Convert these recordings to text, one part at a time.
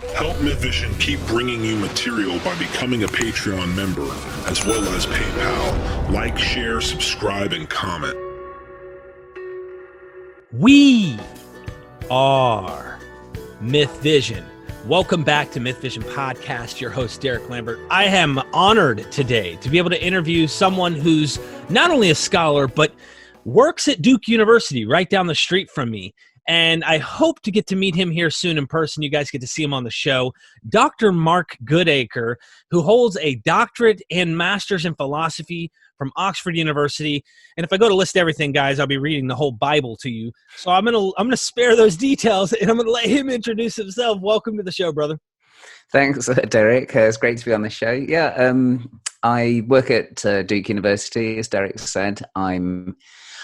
Help MythVision keep bringing you material by becoming a Patreon member, as well as PayPal. Like, share, subscribe, and comment. We are MythVision. Welcome back to MythVision Podcast. Your host, Derek Lambert. I am honored today to be able to interview someone who's not only a scholar, but works at Duke University right down the street from me. And I hope to get to meet him here soon in person. You guys get to see him on the show. Dr. Mark Goodacre, who holds a doctorate and master's in philosophy from Oxford University. And if I go to list everything, guys, I'll be reading the whole Bible to you. So I'm gonna spare those details, and I'm gonna let him introduce himself. Welcome to the show, brother. Thanks, Derek. It's great to be on the show. Yeah, I work at Duke University, as Derek said.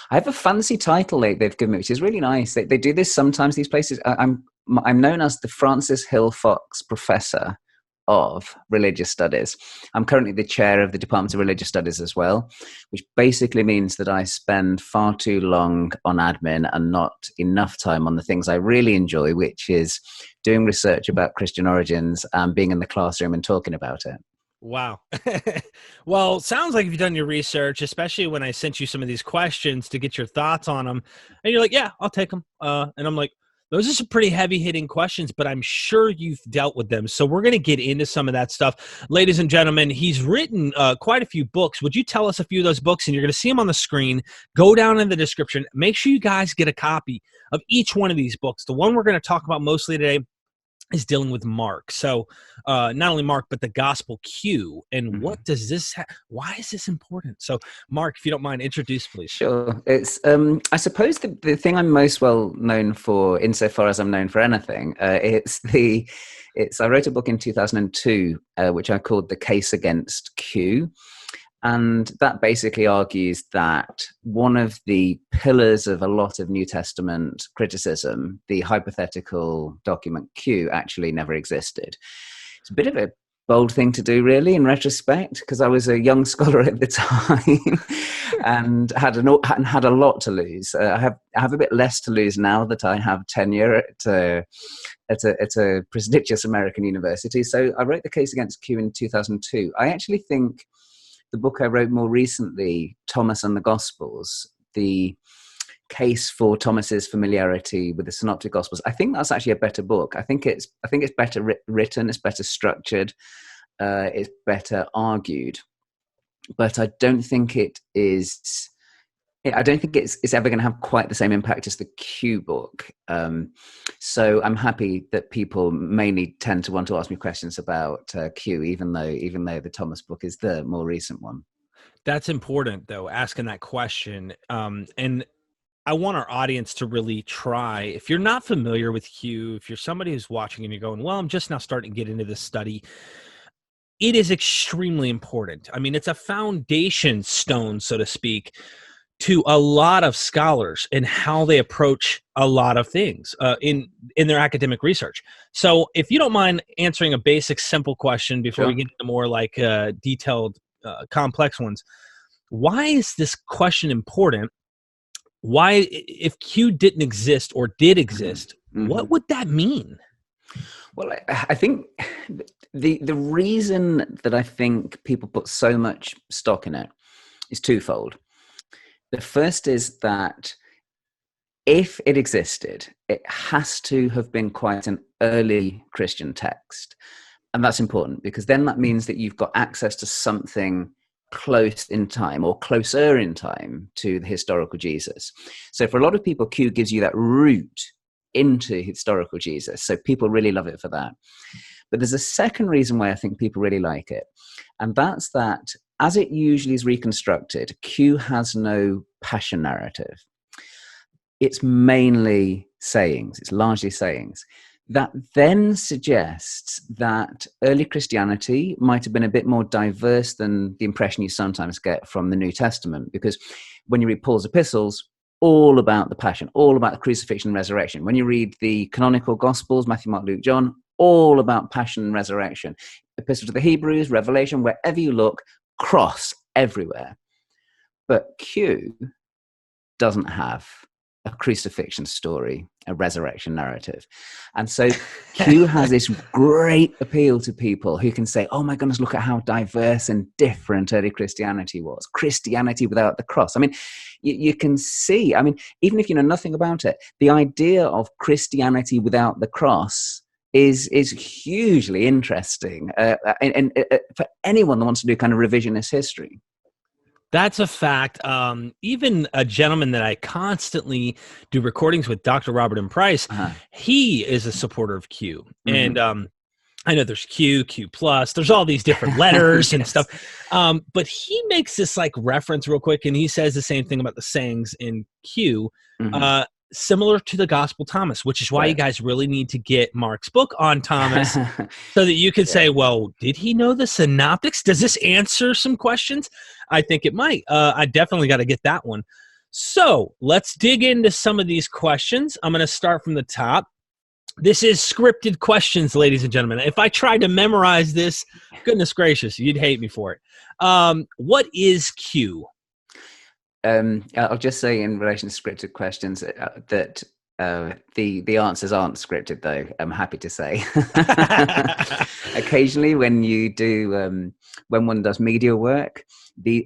I have a fancy title they've given me, which is really nice. They do this sometimes, these places. I'm known as the Francis Hill Fox Professor of Religious Studies. I'm currently the chair of the Department of Religious Studies as well, which basically means that I spend far too long on admin and not enough time on the things I really enjoy, which is doing research about Christian origins and being in the classroom and talking about it. Wow. Well, sounds like you've done your research, especially when I sent you some of these questions to get your thoughts on them. And you're like, yeah, I'll take them. And I'm like, those are some pretty heavy-hitting questions, but I'm sure you've dealt with them. So we're going to get into some of that stuff. Ladies and gentlemen, he's written quite a few books. Would you tell us a few of those books? And you're going to see them on the screen. Go down in the description. Make sure you guys get a copy of each one of these books. The one we're going to talk about mostly today is dealing with Mark. So not only Mark, but the Gospel Q. And what does this why is this important? So Mark, if you don't mind, introduce, please. Sure. It's I suppose the thing I'm most well known for, insofar as I'm known for anything, I wrote a book in 2002 which I called The Case Against Q. And that basically argues that one of the pillars of a lot of New Testament criticism, the hypothetical document Q, actually never existed. It's a bit of a bold thing to do, really, in retrospect, because I was a young scholar at the time and had a lot to lose. I have a bit less to lose now that I have tenure at a prestigious American university. So I wrote The Case Against Q in 2002. I actually think the book I wrote more recently, Thomas and the Gospels, the case for Thomas's familiarity with the Synoptic Gospels, I think that's actually a better book. I think it's better written, it's better structured, it's better argued. But I don't think it's ever going to have quite the same impact as the Q book. So I'm happy that people mainly tend to want to ask me questions about Q, even though the Thomas book is the more recent one. That's important, though, asking that question. And I want our audience to really try. If you're not familiar with Q, if you're somebody who's watching and you're going, well, I'm just now starting to get into this study, it is extremely important. I mean, it's a foundation stone, so to speak, to a lot of scholars and how they approach a lot of things in their academic research. So if you don't mind answering a basic, simple question before Sure. we get into more like detailed, complex ones, why is this question important? Why, if Q didn't exist or did exist, what would that mean? Well, I think the reason that I think people put so much stock in it is twofold. The first is that if it existed, it has to have been quite an early Christian text. And that's important because then that means that you've got access to something close in time or closer in time to the historical Jesus. So for a lot of people, Q gives you that route into historical Jesus. So people really love it for that. But there's a second reason why I think people really like it. And that's that as it usually is reconstructed, Q has no passion narrative. It's mainly sayings. It's largely sayings. That then suggests that early Christianity might have been a bit more diverse than the impression you sometimes get from the New Testament. Because when you read Paul's epistles, all about the passion, all about the crucifixion and resurrection. When you read the canonical Gospels, Matthew, Mark, Luke, John, all about passion and resurrection. Epistle to the Hebrews, Revelation, wherever you look, cross everywhere. But Q doesn't have a crucifixion story, a resurrection narrative. And so Q has this great appeal to people who can say, oh my goodness, look at how diverse and different early Christianity was. Christianity without the cross. I mean, you can see, I mean, even if you know nothing about it, the idea of Christianity without the cross is hugely interesting, and for anyone that wants to do kind of revisionist history. That's a fact. Even a gentleman that I constantly do recordings with, Dr. Robert M. Price, he is a supporter of Q. And I know there's Q, Q plus, there's all these different letters and stuff. But he makes this like reference real quick, and he says the same thing about the sayings in Q, similar to the Gospel Thomas, which is why you guys really need to get Mark's book on Thomas so that you can say, well, did he know the Synoptics? Does this answer some questions? I think it might. I definitely got to get that one. So let's dig into some of these questions. I'm going to start from the top. This is scripted questions, ladies and gentlemen. If I tried to memorize this, goodness gracious, you'd hate me for it. What is Q? I'll just say in relation to scripted questions that the answers aren't scripted, though. I'm happy to say. Occasionally, when you do, when one does media work,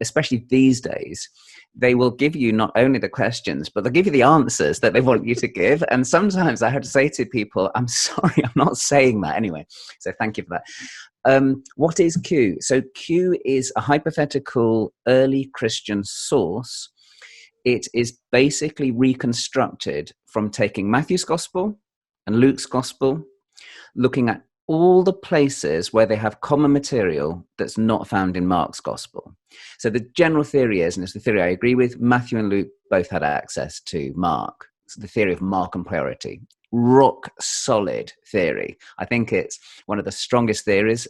especially these days, they will give you not only the questions, but they'll give you the answers that they want you to give. And sometimes I have to say to people, I'm sorry, I'm not saying that anyway. So thank you for that. What is Q? So Q is a hypothetical early Christian source. It is basically reconstructed from taking Matthew's Gospel and Luke's Gospel, looking at all the places where they have common material that's not found in Mark's Gospel. So the general theory is, and it's the theory I agree with, Matthew and Luke both had access to Mark. It's the theory of Markan Priority. Rock solid theory. I think it's one of the strongest theories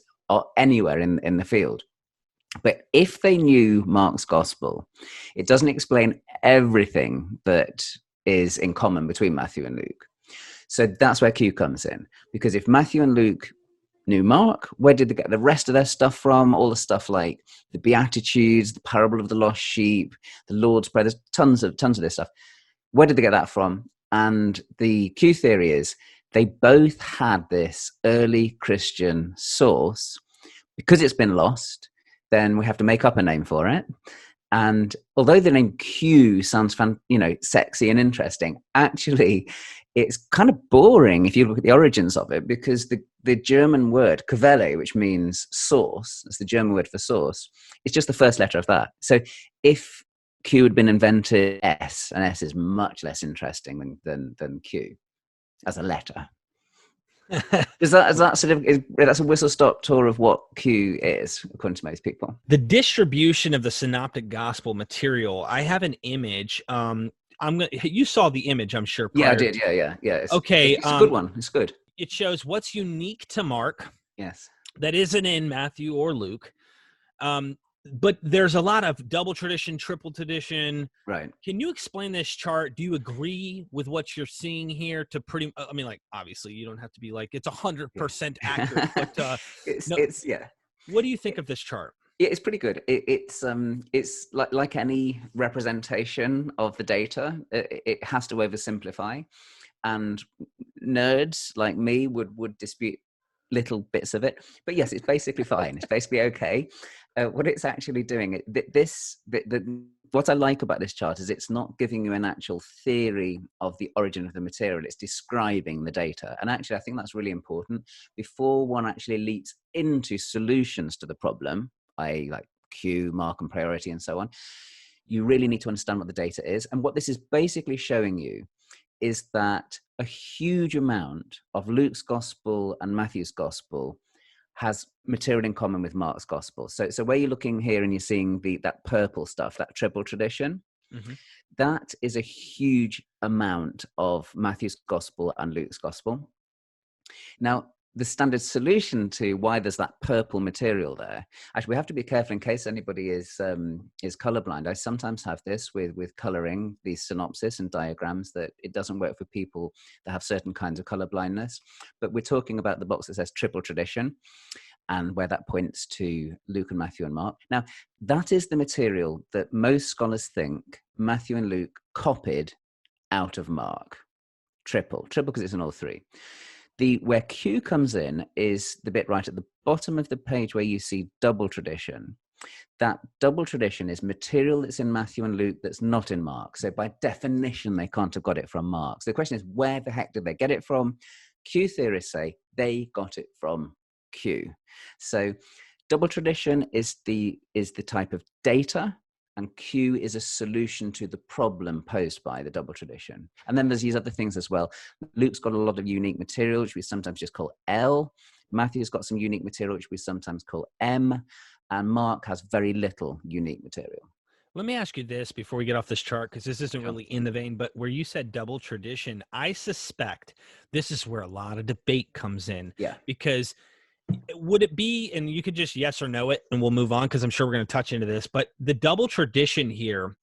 anywhere in the field. But if they knew Mark's Gospel, it doesn't explain everything that is in common between Matthew and Luke. So that's where Q comes in. Because if Matthew and Luke knew Mark, where did they get the rest of their stuff from? All the stuff like the Beatitudes, the parable of the lost sheep, the Lord's Prayer, there's tons of this stuff. Where did they get that from? And the Q theory is they both had this early Christian source. Because it's been lost, then we have to make up a name for it. And although the name Q sounds sexy and interesting, actually it's kind of boring if you look at the origins of it, because the German word Quelle, which means source, that's the German word for source, it's just the first letter of that. So if Q had been invented S, and S is much less interesting than Q as a letter. Is that sort of that's a whistle-stop tour of what Q is, according to most people? The distribution of the Synoptic Gospel material. I have an image. You saw the image, I'm sure. Yeah, I did. Yeah. Okay, it's a good one. It's good. It shows what's unique to Mark. Yes. That isn't in Matthew or Luke. But there's a lot of double tradition, triple tradition. Right. Can you explain this chart? Do you agree with what you're seeing here? Obviously you don't have to be like, it's 100% accurate, but it's yeah. What do you think of this chart? Yeah, it's pretty good. It's like any representation of the data, it has to oversimplify, and nerds like me would dispute little bits of it, but yes, it's basically fine. It's basically okay. What it's actually doing, what I like about this chart is it's not giving you an actual theory of the origin of the material. It's describing the data. And actually, I think that's really important. Before one actually leaps into solutions to the problem, i.e. like Q, Markan Priority, and so on, you really need to understand what the data is. And what this is basically showing you is that a huge amount of Luke's Gospel and Matthew's Gospel has material in common with Mark's Gospel. So where you're looking here and you're seeing that purple stuff, that triple tradition, that is a huge amount of Matthew's Gospel and Luke's Gospel. Now, the standard solution to why there's that purple material there, actually we have to be careful in case anybody is colorblind. I sometimes have this with coloring these synopsis and diagrams, that it doesn't work for people that have certain kinds of color blindness. But we're talking about the box that says triple tradition, and where that points to Luke and Matthew and Mark. Now, that is the material that most scholars think Matthew and Luke copied out of Mark. Triple because it's in all three. Where Q comes in is the bit right at the bottom of the page where you see double tradition. That double tradition is material that's in Matthew and Luke that's not in Mark. So by definition, they can't have got it from Mark. So the question is, where the heck did they get it from? Q theorists say they got it from Q. So double tradition is the type of data, and Q is a solution to the problem posed by the double tradition. And then there's these other things as well. Luke's got a lot of unique material, which we sometimes just call L. Matthew's got some unique material, which we sometimes call M. And Mark has very little unique material. Let me ask you this before we get off this chart, because this isn't really in the vein, but where you said double tradition, I suspect this is where a lot of debate comes in. Yeah. Because would it be, and you could just yes or no it, and we'll move on because I'm sure we're going to touch into this, but the double tradition here,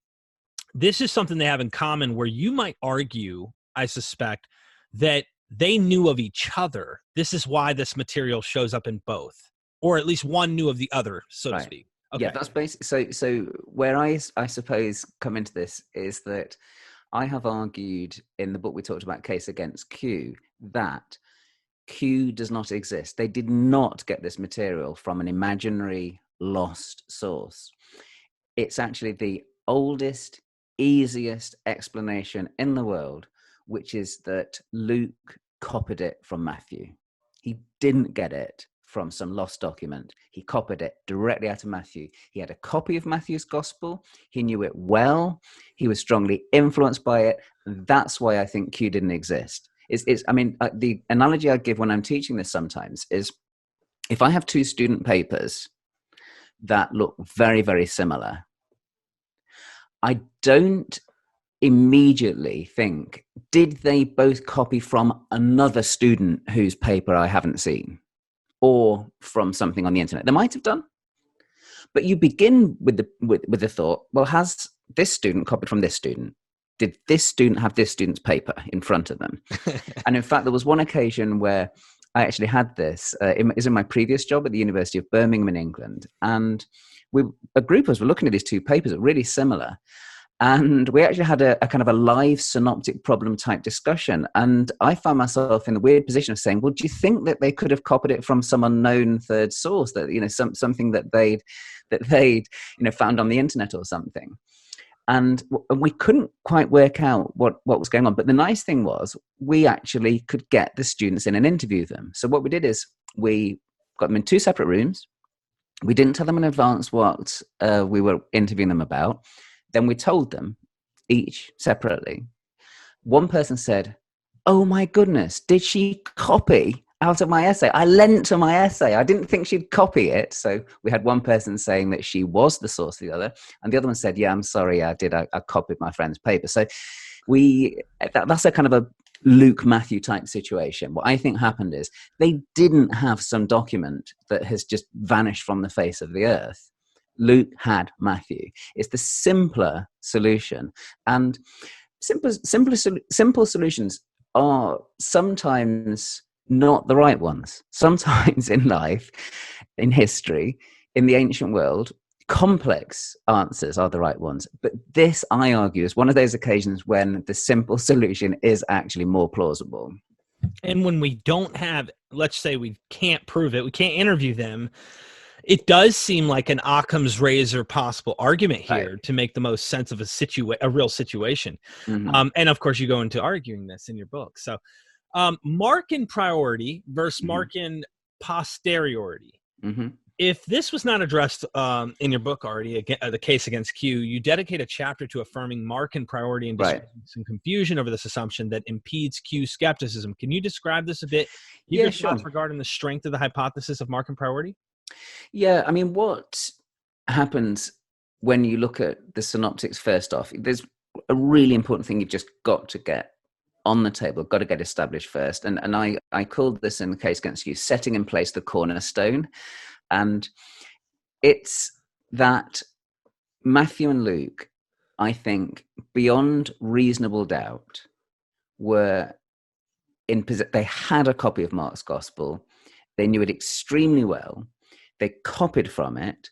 this is something they have in common where you might argue, I suspect, that they knew of each other. This is why this material shows up in both, or at least one knew of the other, so to speak. Okay. Yeah, that's basically, so where I suppose come into this is that I have argued in the book we talked about, Case Against Q, that Q does not exist. They did not get this material from an imaginary lost source. It's actually the oldest, easiest explanation in the world, which is that Luke copied it from Matthew. He didn't get it from some lost document. He copied it directly out of Matthew. He had a copy of Matthew's gospel. He knew it well. He was strongly influenced by it. And that's why I think Q didn't exist. The analogy I give when I'm teaching this sometimes is if I have two student papers that look very, very similar, I don't immediately think, did they both copy from another student whose paper I haven't seen, or from something on the internet? They might have done, but you begin with the thought, well, has this student copied from this student? Did this student have this student's paper in front of them? And in fact, there was one occasion where I actually had this. It was in my previous job at the University of Birmingham in England. And a group of us were looking at these two papers that were really similar. And we actually had a kind of a live synoptic problem type discussion. And I found myself in the weird position of saying, well, do you think that they could have copied it from some unknown third source, that, something that they'd found on the internet or something? And we couldn't quite work out what was going on. But the nice thing was we actually could get the students in and interview them. So what we did is we got them in two separate rooms. We didn't tell them in advance what we were interviewing them about. Then we told them each separately. One person said, oh my goodness, did she copy out of my essay? I lent to my essay. I didn't think she'd copy it. So we had one person saying that she was the source of the other. And the other one said, yeah, I'm sorry, I did. I copied my friend's paper. So that's a kind of a Luke Matthew type situation. What I think happened is they didn't have some document that has just vanished from the face of the earth. Luke had Matthew. It's the simpler solution. And simple solutions are sometimes not the right ones. Sometimes in life, in history, in the ancient world, complex answers are the right ones. But this, I argue, is one of those occasions when the simple solution is actually more plausible. And when we don't have, let's say we can't prove it, we can't interview them, it does seem like an Occam's razor possible argument here to make the most sense of a real situation. Mm-hmm. And of course, you go into arguing this in your book. So Markan Priority versus Markan Posteriority. Mm-hmm. If this was not addressed in your book already, the Case Against Q, you dedicate a chapter to affirming Markan Priority and some confusion over this assumption that impedes Q skepticism. Can you describe this a bit? Give your thoughts regarding the strength of the hypothesis of Markan Priority? Yeah, I mean, what happens when you look at the synoptics first off, there's a really important thing you've just got to get on the table, got to get established first. And I called this in the Case Against Q, setting in place the cornerstone. And it's that Matthew and Luke, I think, beyond reasonable doubt, were they had a copy of Mark's gospel. They knew it extremely well. They copied from it,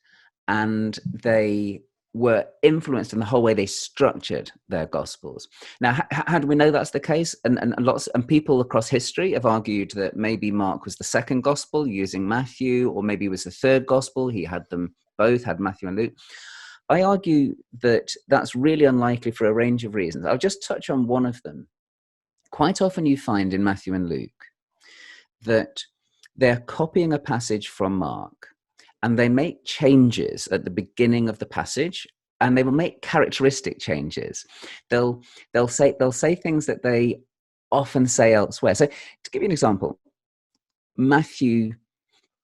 and they were influenced in the whole way they structured their gospels. Now, how do we know that's the case? And people across history have argued that maybe Mark was the second gospel using Matthew, or maybe it was the third gospel. He had them both, had Matthew and Luke. I argue that that's really unlikely for a range of reasons. I'll just touch on one of them. Quite often you find in Matthew and Luke that they're copying a passage from Mark, and they make changes at the beginning of the passage, and they will make characteristic changes. They'll say things that they often say elsewhere. So to give you an example, Matthew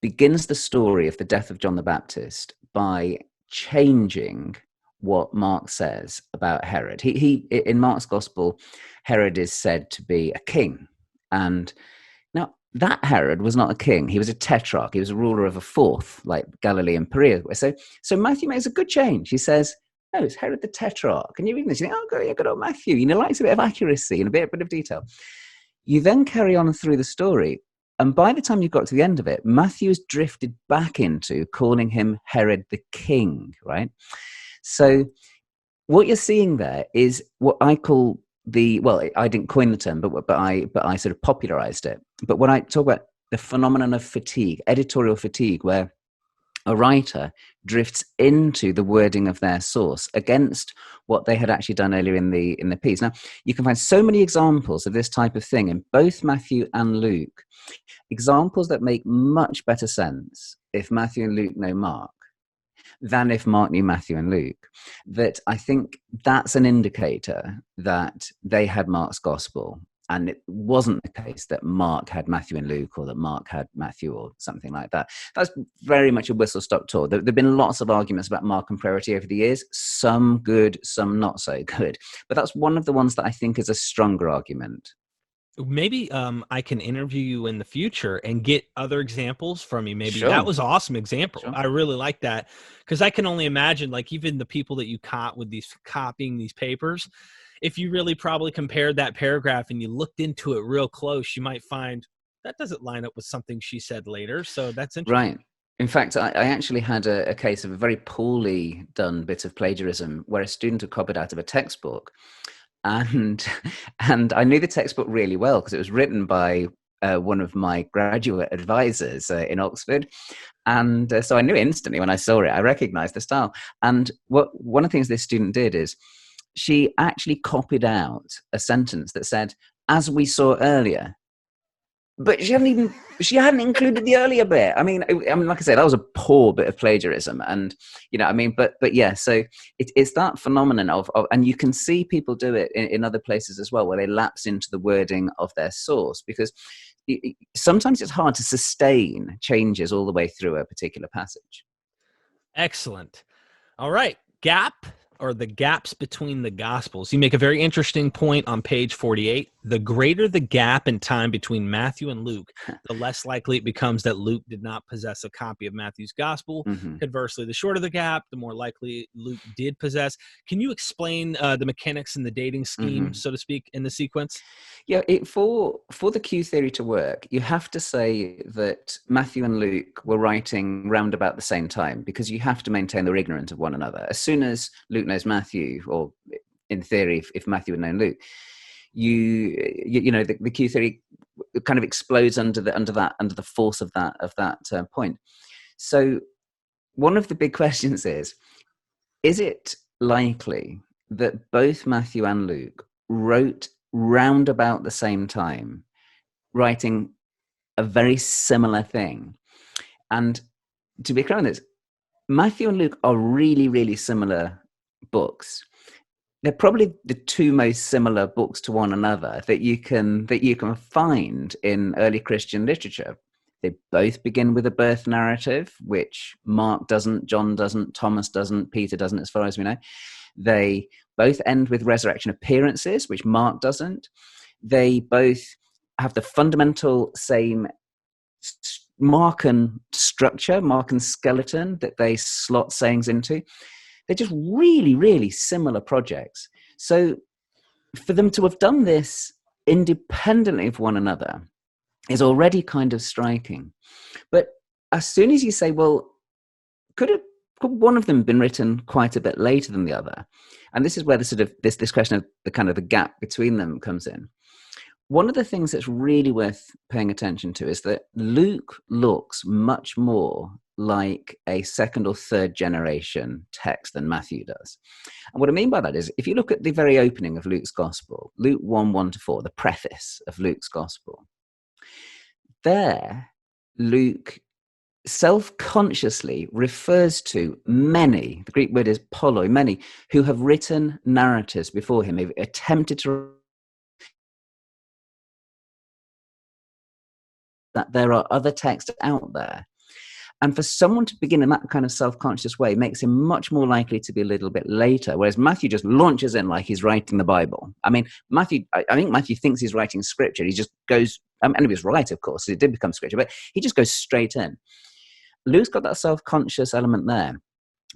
begins the story of the death of John the Baptist by changing what Mark says about Herod. He in Mark's gospel, Herod is said to be a king, and now that Herod was not a king. He was a tetrarch. He was a ruler of a fourth, like Galilee and Perea. So Matthew makes a good change. He says, no, it's Herod the tetrarch. And you read this, you think, oh, good old Matthew. He likes a bit of accuracy and a bit of detail. You then carry on through the story, and by the time you've got to the end of it, Matthew's drifted back into calling him Herod the king, right? So what you're seeing there is what I call I didn't coin the term, but I sort of popularized it. But when I talk about the phenomenon of fatigue, editorial fatigue, where a writer drifts into the wording of their source against what they had actually done earlier in the piece. Now, you can find so many examples of this type of thing in both Matthew and Luke, examples that make much better sense if Matthew and Luke know Mark than if Mark knew Matthew and Luke, that I think that's an indicator that they had Mark's gospel, and it wasn't the case that Mark had Matthew and Luke, or that Mark had Matthew, or something like that. That's very much a whistle-stop tour. There have been lots of arguments about Markan Priority over the years, some good, some not so good. But that's one of the ones that I think is a stronger argument. Maybe I can interview you in the future and get other examples from you. Maybe Sure. That was an awesome example. Sure. I really like that, because I can only imagine, like, even the people that you caught with these copying these papers, if you really probably compared that paragraph and you looked into it real close, you might find that doesn't line up with something she said later. So that's interesting. Right. In fact, I actually had a case of a very poorly done bit of plagiarism where a student had copied out of a textbook. And I knew the textbook really well because it was written by one of my graduate advisors in Oxford. And so I knew instantly when I saw it, I recognized the style. And one of the things this student did is she actually copied out a sentence that said, as we saw earlier. But she hadn't included the earlier bit. I mean, like I said, that was a poor bit of plagiarism, and but yeah. So it's that phenomenon of, and you can see people do it in other places as well, where they lapse into the wording of their source, because sometimes it's hard to sustain changes all the way through a particular passage. Excellent. All right, gap, or the gaps between the Gospels. You make a very interesting point on page 48. The greater the gap in time between Matthew and Luke, the less likely it becomes that Luke did not possess a copy of Matthew's Gospel. Mm-hmm. Conversely, the shorter the gap, the more likely Luke did possess. Can you explain the mechanics and the dating scheme, so to speak, in the sequence? Yeah, for the Q theory to work, you have to say that Matthew and Luke were writing round about the same time, because you have to maintain they're ignorant of one another. As soon as Luke knows Matthew, or in theory, if Matthew had known Luke, the Q theory kind of explodes under the force of that point. So one of the big questions is it likely that both Matthew and Luke wrote round about the same time, writing a very similar thing? And to be clear on this, Matthew and Luke are really, really similar books. They're probably the two most similar books to one another that you can find in early Christian literature. They both begin with a birth narrative, which Mark doesn't, John doesn't, Thomas doesn't, Peter doesn't, as far as we know. They both end with resurrection appearances, which Mark doesn't. They both have the fundamental same Markan structure, Markan skeleton that they slot sayings into. They're just really, really similar projects. So for them to have done this independently of one another is already kind of striking. But as soon as you say, well, could one of them been written quite a bit later than the other? And this is where the sort of this question of the kind of the gap between them comes in. One of the things that's really worth paying attention to is that Luke looks much more like a second or third generation text than Matthew does. And what I mean by that is, if you look at the very opening of Luke's Gospel, Luke 1:1-4, the preface of Luke's Gospel, there Luke self-consciously refers to many, the Greek word is poloi, many, who have written narratives before him, who've attempted to, that there are other texts out there. And for someone to begin in that kind of self-conscious way makes him much more likely to be a little bit later, whereas Matthew just launches in like he's writing the Bible. I mean, I think Matthew thinks he's writing scripture. He just goes, and he was right, of course, it did become scripture, but he just goes straight in. Luke's got that self-conscious element there.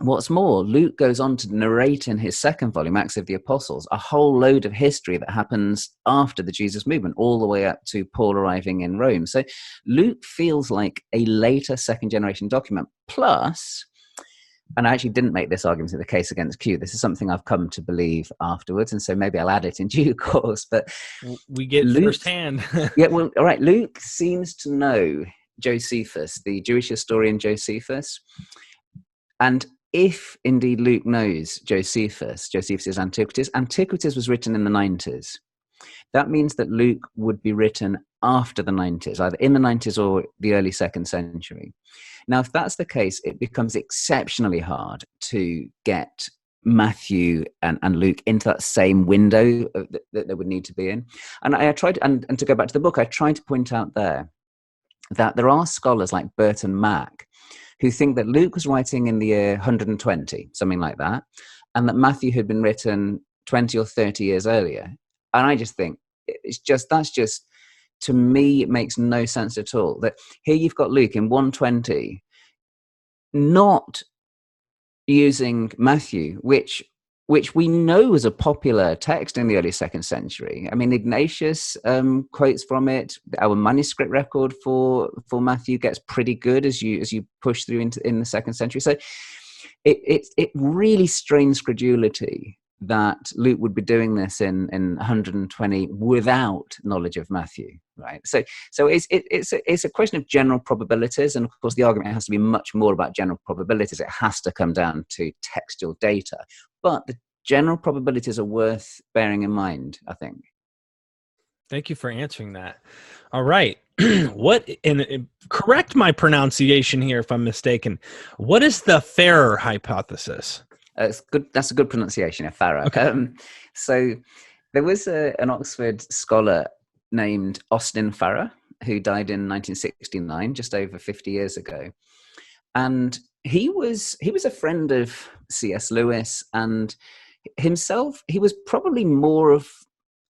What's more, Luke goes on to narrate in his second volume, Acts of the Apostles, a whole load of history that happens after the Jesus movement, all the way up to Paul arriving in Rome. So Luke feels like a later second-generation document. Plus, and I actually didn't make this argument in the case against Q. This is something I've come to believe afterwards, and so maybe I'll add it in due course. But we get firsthand. Yeah, well, all right. Luke seems to know Josephus, the Jewish historian Josephus, and if indeed Luke knows Josephus is Antiquities. Antiquities was written in the 90s. That means that Luke would be written after the 90s, either in the 90s or the early 2nd century. Now, if that's the case, it becomes exceptionally hard to get Matthew and Luke into that same window that they would need to be in. And I tried, and to go back to the book, I tried to point out there that there are scholars like Burton Mack who think that Luke was writing in the year 120, something like that, and that Matthew had been written 20 or 30 years earlier. And I just think that's just, to me, it makes no sense at all. That here you've got Luke in 120, not using Matthew, which we know was a popular text in the early 2nd century. I mean, Ignatius quotes from it. Our manuscript record for Matthew gets pretty good as you push through in the 2nd century. So it really strains credulity that Luke would be doing this in 120 without knowledge of Matthew, right? So it's a question of general probabilities, and of course the argument has to be much more about general probabilities. It has to come down to textual data, but the general probabilities are worth bearing in mind, I think. Thank you for answering that. All right. Correct my pronunciation here if I'm mistaken. What is the Farrer hypothesis? It's good. That's a good pronunciation, Farrer. Okay. So there was an Oxford scholar named Austin Farrer who died in 1969, just over 50 years ago. And he was a friend of C.S. Lewis, and himself, he was probably more of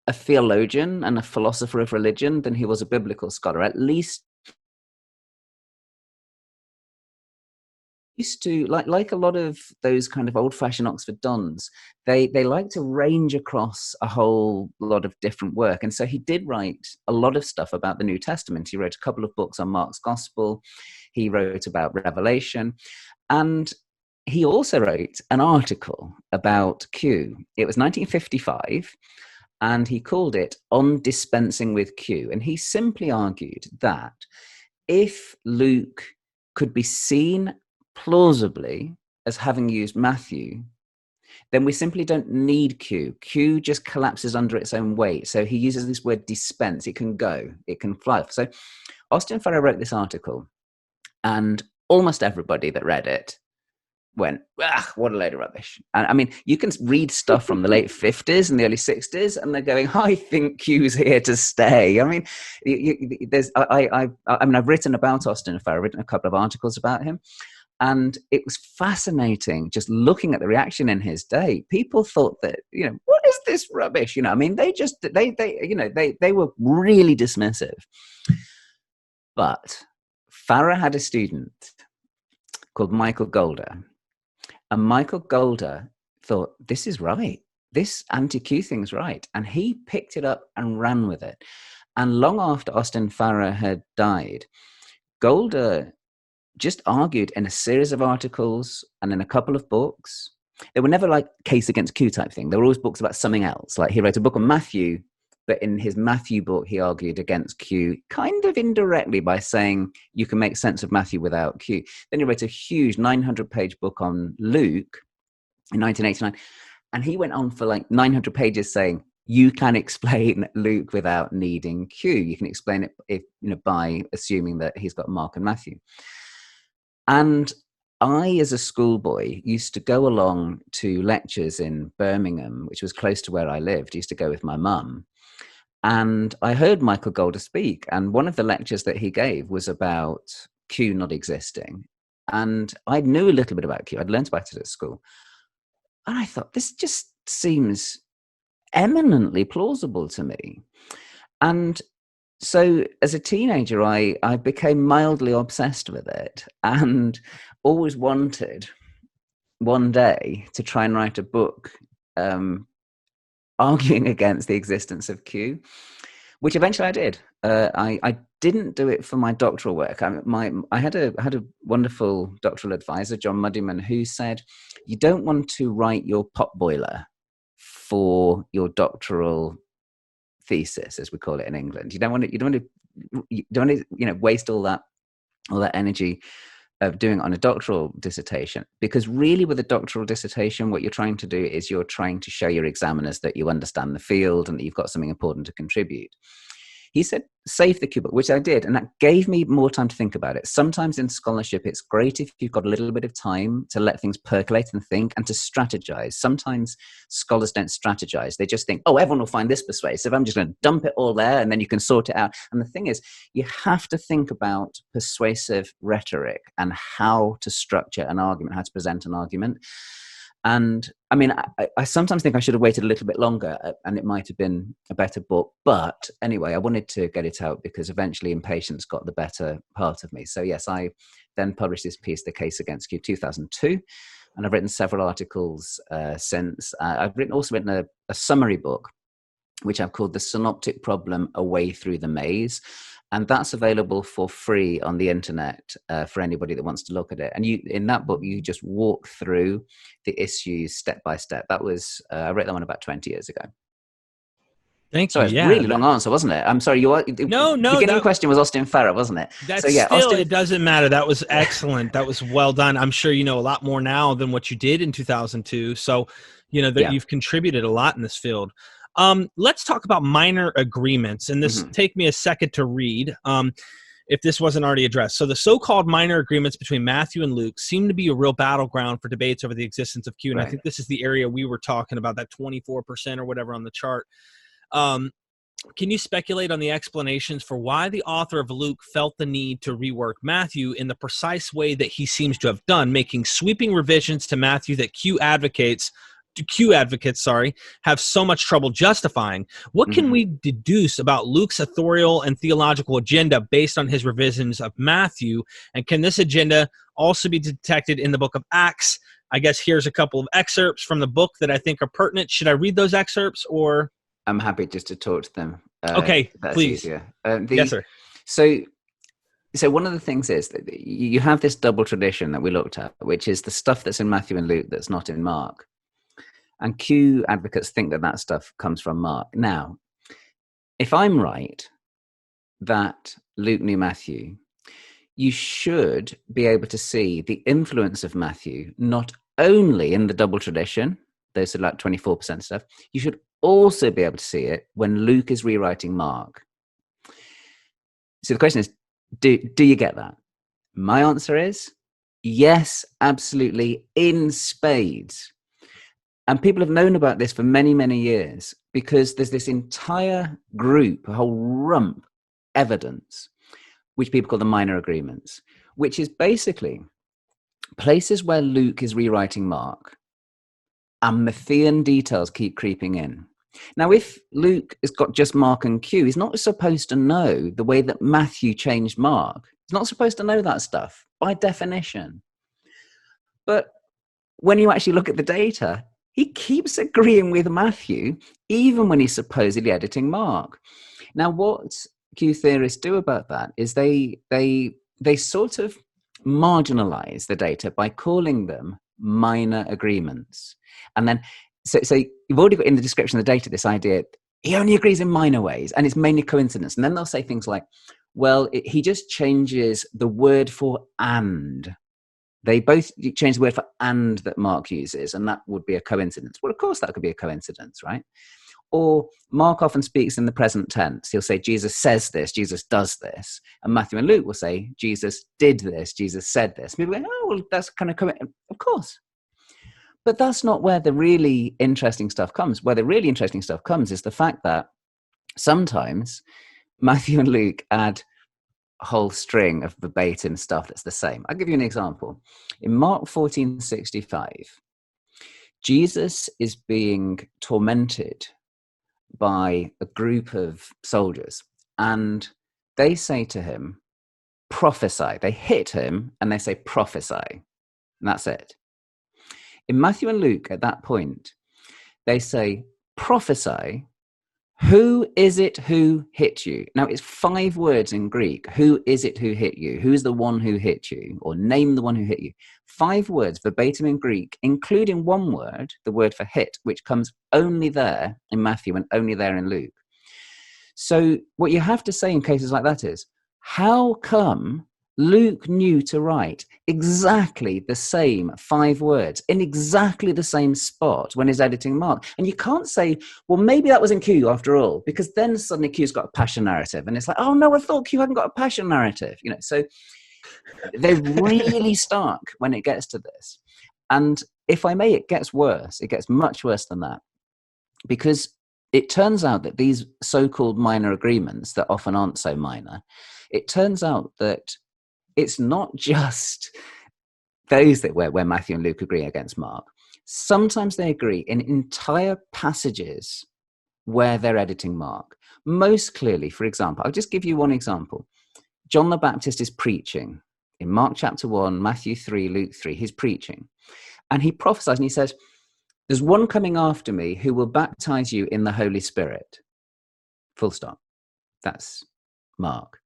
a theologian and a philosopher of religion than he was a biblical scholar. At least used to, like a lot of those kind of old-fashioned Oxford dons, they like to range across a whole lot of different work. And so he did write a lot of stuff about the New Testament. He wrote a couple of books on Mark's Gospel. He wrote about Revelation. And he also wrote an article about Q. It was 1955, and he called it On Dispensing with Q. And he simply argued that if Luke could be seen plausibly as having used Matthew, then we simply don't need Q. Q just collapses under its own weight. So he uses this word dispense. It can go, it can fly. So Austin Farrer wrote this article, and almost everybody that read it went, what a load of rubbish. And I mean, you can read stuff from the late 50s and the early 60s, and they're going, I think Q's here to stay. I mean, I've written about Austin Farrer, written a couple of articles about him. And it was fascinating just looking at the reaction in his day. People thought that, what is this rubbish? I mean, they were really dismissive. But Farrer had a student called Michael Golder. And Michael Golder thought, this is right. This anti-Q thing's right. And he picked it up and ran with it. And long after Austin Farrer had died, Golder just argued in a series of articles and in a couple of books. They were never like case against Q type thing. They were always books about something else. Like he wrote a book on Matthew, but in his Matthew book, he argued against Q kind of indirectly by saying you can make sense of Matthew without Q. Then he wrote a huge 900-page book on Luke in 1989. And he went on for like 900 pages saying, you can explain Luke without needing Q. You can explain it by assuming that he's got Mark and Matthew. And I, as a schoolboy, used to go along to lectures in Birmingham, which was close to where I lived. I used to go with my mum. And I heard Michael Golder speak. And one of the lectures that he gave was about Q not existing. And I knew a little bit about Q. I'd learned about it at school. And I thought, this just seems eminently plausible to me. And so as a teenager, I became mildly obsessed with it and always wanted one day to try and write a book arguing against the existence of Q, which eventually I did. I didn't do it for my doctoral work. I had a wonderful doctoral advisor, John Muddyman, who said, you don't want to write your potboiler for your doctoral thesis, as we call it in England. You don't want to waste all that energy of doing it on a doctoral dissertation, because really with a doctoral dissertation, what you're trying to do is you're trying to show your examiners that you understand the field and that you've got something important to contribute. He said, save the Q book, which I did. And that gave me more time to think about it. Sometimes in scholarship, it's great if you've got a little bit of time to let things percolate and think and to strategize. Sometimes scholars don't strategize. They just think, oh, everyone will find this persuasive. I'm just going to dump it all there and then you can sort it out. And the thing is, you have to think about persuasive rhetoric and how to structure an argument, how to present an argument. And I mean, I sometimes think I should have waited a little bit longer and it might have been a better book. But anyway, I wanted to get it out because eventually impatience got the better part of me. So yes, I then published this piece, The Case Against Q, 2002. And I've written several articles since. I've also written a summary book, which I've called The Synoptic Problem, A Way Through the Maze. And that's available for free on the internet for anybody that wants to look at it. And in that book, you just walk through the issues step by step. That was, I wrote that one about 20 years ago. Thank you. It's a really long answer, wasn't it? I'm sorry. No. The beginning question was Austin Farrer, wasn't it? That's it doesn't matter. That was excellent. That was well done. I'm sure you know a lot more now than what you did in 2002. So, you've contributed a lot in this field. Let's talk about minor agreements, and this take me a second to read if this wasn't already addressed. So the so-called minor agreements between Matthew and Luke seem to be a real battleground for debates over the existence of Q, and I think this is the area we were talking about, that 24% or whatever on the chart. Can you speculate on the explanations for why the author of Luke felt the need to rework Matthew in the precise way that he seems to have done, making sweeping revisions to Matthew that Q advocates have so much trouble justifying? What can we deduce about Luke's authorial and theological agenda based on his revisions of Matthew? And can this agenda also be detected in the book of Acts? I guess here's a couple of excerpts from the book that I think are pertinent. Should I read those excerpts, or? I'm happy just to talk to them. Okay, please. Yes, sir. So one of the things is that you have this double tradition that we looked at, which is the stuff that's in Matthew and Luke that's not in Mark. And Q advocates think that stuff comes from Mark. Now, if I'm right that Luke knew Matthew, you should be able to see the influence of Matthew not only in the double tradition, those are like 24% stuff, you should also be able to see it when Luke is rewriting Mark. So the question is, do you get that? My answer is yes, absolutely, in spades. And people have known about this for many, many years because there's this entire group, a whole rump evidence, which people call the minor agreements, which is basically places where Luke is rewriting Mark and Matthean details keep creeping in. Now, if Luke has got just Mark and Q, he's not supposed to know the way that Matthew changed Mark. He's not supposed to know that stuff by definition. But when you actually look at the data, he keeps agreeing with Matthew, even when he's supposedly editing Mark. Now, what Q theorists do about that is they sort of marginalize the data by calling them minor agreements. And then, so you've already got in the description of the data this idea, he only agrees in minor ways, and it's mainly coincidence. And then they'll say things like, well, he just changes the word for and. They both change the word for and that Mark uses, and that would be a coincidence. Well, of course, that could be a coincidence, right? Or Mark often speaks in the present tense. He'll say, Jesus says this, Jesus does this. And Matthew and Luke will say, Jesus did this, Jesus said this. People go, oh, well, that's kind of coincidence. Of course. But that's not where the really interesting stuff comes. Where the really interesting stuff comes is the fact that sometimes Matthew and Luke add a whole string of verbatim stuff that's the same. I'll give you an example. In Mark 14:65, Jesus is being tormented by a group of soldiers, and they say to him, prophesy. They hit him and they say, prophesy. And that's it. In Matthew and Luke, at that point, they say, prophesy. Who is it who hit you? Now, it's 5 words in Greek. Who is it who hit you? Who's the one who hit you? Or name the one who hit you. 5 words verbatim in Greek, including one word, the word for hit, which comes only there in Matthew and only there in Luke. So what you have to say in cases like that is, how come Luke knew to write exactly the same 5 words in exactly the same spot when he's editing Mark? And you can't say, well, maybe that was in Q after all, because then suddenly Q's got a passion narrative. And it's like, oh, no, I thought Q hadn't got a passion narrative. You know, so they're really stuck when it gets to this. And if I may, it gets worse. It gets much worse than that, because it turns out that these so-called minor agreements that often aren't so minor, it turns out that it's not just those that where Matthew and Luke agree against Mark. Sometimes they agree in entire passages where they're editing Mark. Most clearly, for example, I'll just give you one example. John the Baptist is preaching in Mark chapter 1, Matthew 3, Luke 3. He's preaching. And he prophesies and he says, there's one coming after me who will baptize you in the Holy Spirit. Full stop. That's Mark.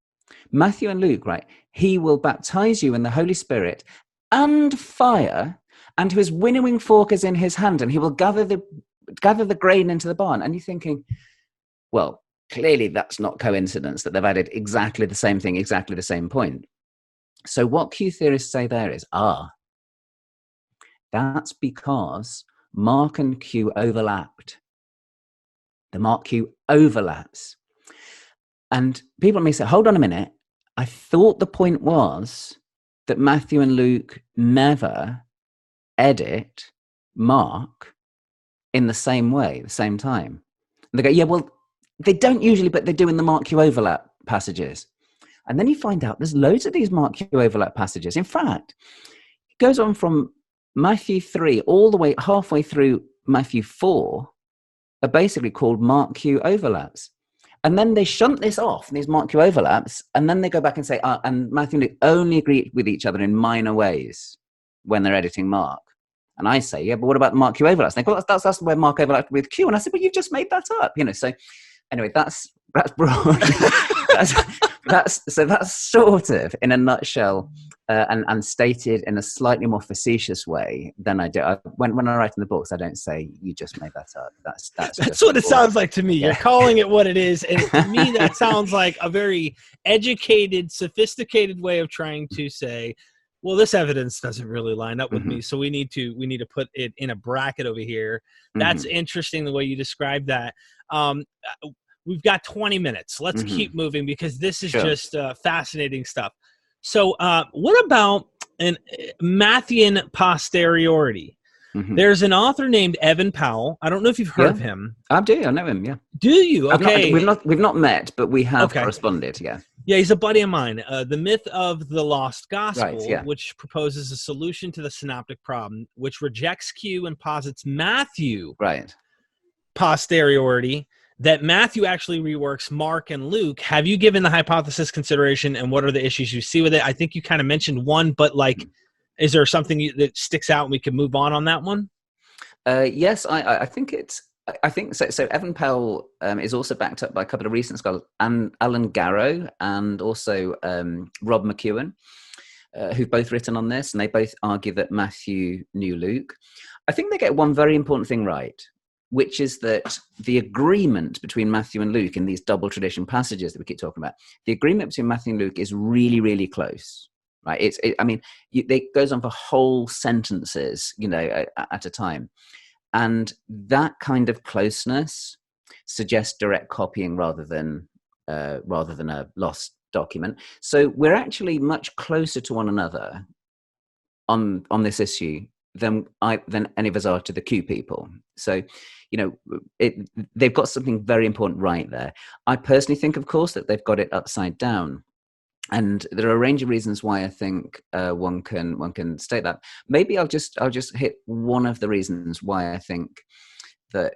Matthew and Luke, right? He will baptize you in the Holy Spirit and fire, and his winnowing fork is in his hand, and he will gather the grain into the barn. And you're thinking, well, clearly that's not coincidence that they've added exactly the same thing, exactly the same point. So what Q theorists say there is, that's because Mark and Q overlapped. The Mark Q overlaps. And people may say, hold on a minute. I thought the point was that Matthew and Luke never edit Mark in the same way, the same time. And they go, yeah, well, they don't usually, but they do in the Mark Q overlap passages. And then you find out there's loads of these Mark Q overlap passages. In fact, it goes on from Matthew 3 all the way halfway through Matthew 4 are basically called Mark Q overlaps. And then they shunt this off, these Mark Q overlaps, and then they go back and say, and Matthew and Luke only agree with each other in minor ways when they're editing Mark. And I say, yeah, but what about the Mark Q overlaps? And they go, well, that's where Mark overlapped with Q. And I said, well, you've just made that up, you know. So anyway, that's broad. that's sort of, in a nutshell, and stated in a slightly more facetious way than I do. When I write in the books, I don't say you just made that up. That's what it sounds like to me. Yeah. You're calling it what it is, and to me, that sounds like a very educated, sophisticated way of trying to say, well, this evidence doesn't really line up with me, so we need to put it in a bracket over here. That's interesting the way you described that. We've got 20 minutes. Let's keep moving, because this is just fascinating stuff. So what about an Matthean Posteriority? There's an author named Evan Powell. I don't know if you've heard of him. I do. I know him, yeah. Do you? Okay. We've not met, but we have corresponded, yeah. Yeah, he's a buddy of mine. The Myth of the Lost Gospel, which proposes a solution to the Synoptic Problem, which rejects Q and posits Matthew Posteriority, that Matthew actually reworks Mark and Luke. Have you given the hypothesis consideration, and what are the issues you see with it? I think you kind of mentioned one, but like, is there something that sticks out and we can move on that one? Yes, I think it's. I think so. So Evan Powell is also backed up by a couple of recent scholars, and Alan Garrow, and also Rob McEwen. who've both written on this, and they both argue that Matthew knew Luke. I think they get one very important thing right, which is that the agreement between Matthew and Luke in these double tradition passages that we keep talking about, the agreement between Matthew and Luke is really, really close, right? It goes on for whole sentences, at a time. And that kind of closeness suggests direct copying rather than a lost document. So we're actually much closer to one another on this issue than any of us are to the Q people. So, they've got something very important right there. I personally think, of course, that they've got it upside down. And there are a range of reasons why I think one can state that. Maybe I'll just hit one of the reasons why I think that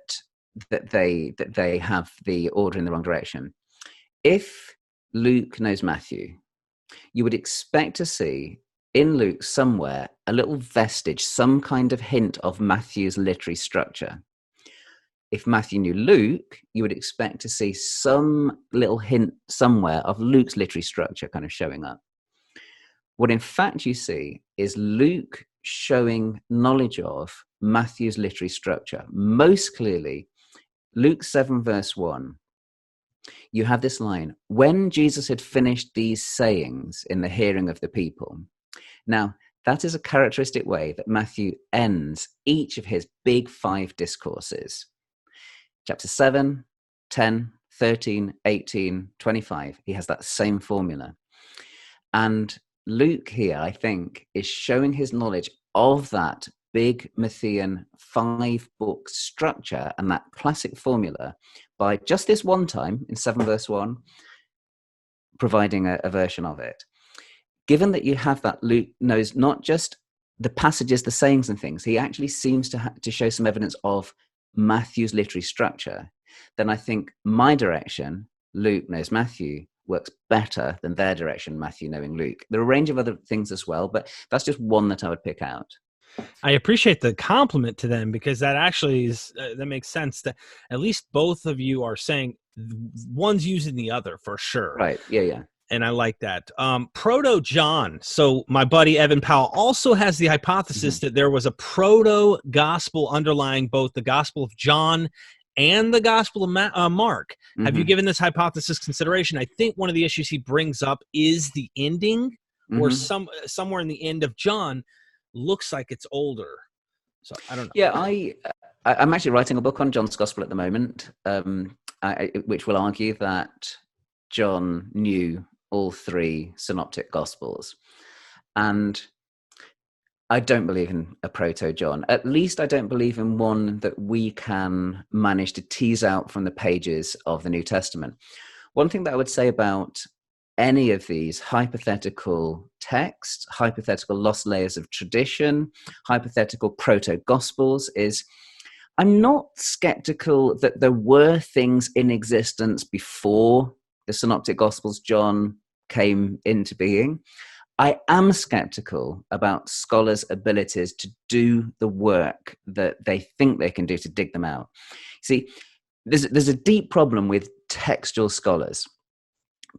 they have the order in the wrong direction. If Luke knows Matthew, you would expect to see in Luke somewhere a little vestige, some kind of hint of Matthew's literary structure. If Matthew knew Luke, you would expect to see some little hint somewhere of Luke's literary structure kind of showing up. What in fact you see is Luke showing knowledge of Matthew's literary structure. Most clearly, Luke 7 verse 1, you have this line, when Jesus had finished these sayings in the hearing of the people. Now, that is a characteristic way that Matthew ends each of his big 5 discourses. Chapter 7, 10, 13, 18, 25. He has that same formula. And Luke here, I think, is showing his knowledge of that big Matthean 5-book structure and that classic formula by just this one time in 7 verse 1, providing a version of it. Given that you have that, Luke knows not just the passages, the sayings and things, he actually seems to show some evidence of Matthew's literary structure, then I think my direction, Luke knows Matthew, works better than their direction, Matthew knowing Luke. There are a range of other things as well, but that's just one that I would pick out. I appreciate the compliment to them, because that actually is that makes sense. That at least both of you are saying one's using the other for sure. Right. Yeah. And I like that. Proto-John. So my buddy Evan Powell also has the hypothesis that there was a proto-gospel underlying both the Gospel of John and the Gospel of Mark. Have you given this hypothesis consideration? I think one of the issues he brings up is the ending, or somewhere in the end of John looks like it's older. So I don't know. Yeah, I'm actually writing a book on John's Gospel at the moment, which will argue that John knew all 3 Synoptic Gospels. And I don't believe in a Proto-John. At least I don't believe in one that we can manage to tease out from the pages of the New Testament. One thing that I would say about any of these hypothetical texts, hypothetical lost layers of tradition, hypothetical Proto-Gospels is I'm not skeptical that there were things in existence before the Synoptic Gospels John came into being. I am skeptical about scholars' abilities to do the work that they think they can do to dig them out. See, there's a deep problem with textual scholars.